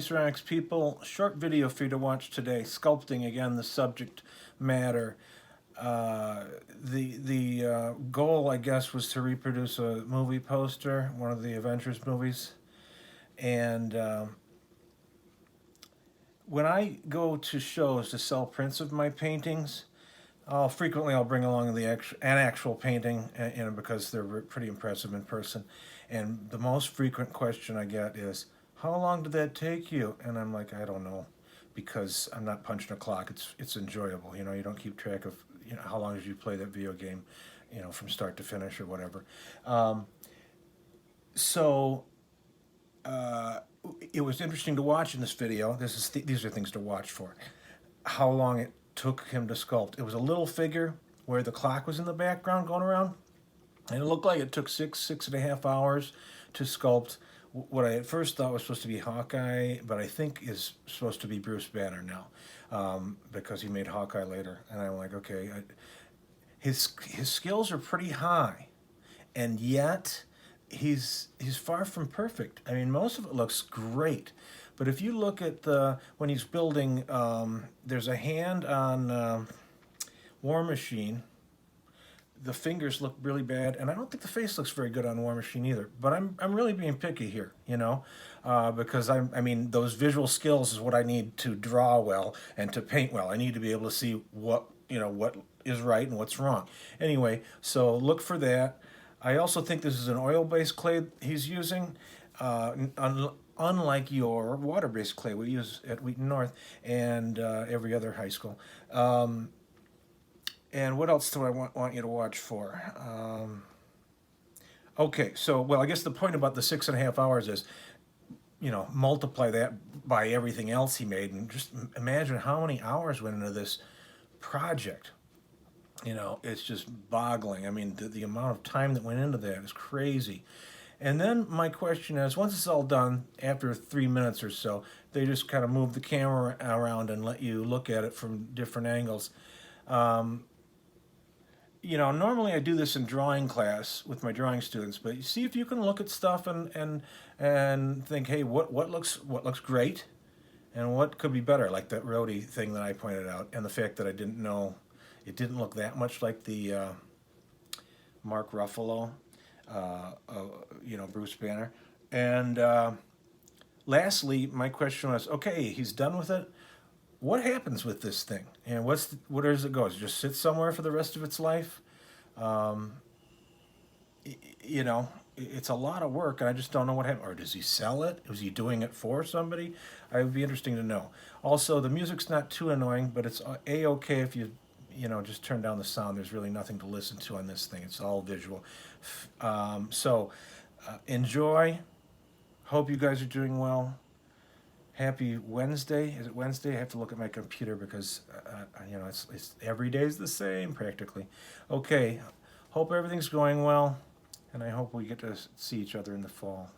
Ceramics people, short video for you to watch today. Sculpting, again, the subject matter. The goal, I guess, was to reproduce a movie poster, one of the Avengers movies. And when I go to shows to sell prints of my paintings, I'll bring along an actual painting, because they're pretty impressive in person. And the most frequent question I get is, how long did that take you? And I'm like, I don't know, because I'm not punching a clock. It's enjoyable. You don't keep track of how long did you play that video game, from start to finish or whatever. So it was interesting to watch in this video. These are things to watch for. How long it took him to sculpt. It was a little figure where the clock was in the background going around, and it looked like it took 6.5 hours to sculpt what I at first thought was supposed to be Hawkeye, but I think is supposed to be Bruce Banner now, because he made Hawkeye later. And I'm like, okay, his skills are pretty high, and yet he's far from perfect. I mean, most of it looks great, but if you look at when he's building, there's a hand on War Machine. The fingers look really bad, and I don't think the face looks very good on War Machine either. But I'm really being picky here, because I mean those visual skills is what I need to draw well and to paint well. I need to be able to see what is right and what's wrong. Anyway, so look for that. I also think this is an oil-based clay he's using, unlike your water-based clay we use at Wheaton North and every other high school. And what else do I want you to watch for? Okay, so, well, I guess the point about the 6.5 hours is, multiply that by everything else he made, and just imagine how many hours went into this project. It's just boggling. I mean, the amount of time that went into that is crazy. And then my question is, once it's all done, after 3 minutes or so, they just kind of move the camera around and let you look at it from different angles. Normally I do this in drawing class with my drawing students, but you see if you can look at stuff and think, hey, what looks great, and what could be better, like that Rhodey thing that I pointed out, and the fact that I didn't know it didn't look that much like the Mark Ruffalo, Bruce Banner. And lastly, my question was, okay, he's done with it. What happens with this thing, and where does it go? Does it just sit somewhere for the rest of its life? It's a lot of work, and I just don't know what happened. Or does he sell it? Is he doing it for somebody? It would be interesting to know. Also, the music's not too annoying, but it's a-okay if you just turn down the sound. There's really nothing to listen to on this thing. It's all visual. Enjoy. Hope you guys are doing well. Happy Wednesday. Is it Wednesday? I have to look at my computer because, it's every day is the same practically. Okay. Hope everything's going well, and I hope we get to see each other in the fall.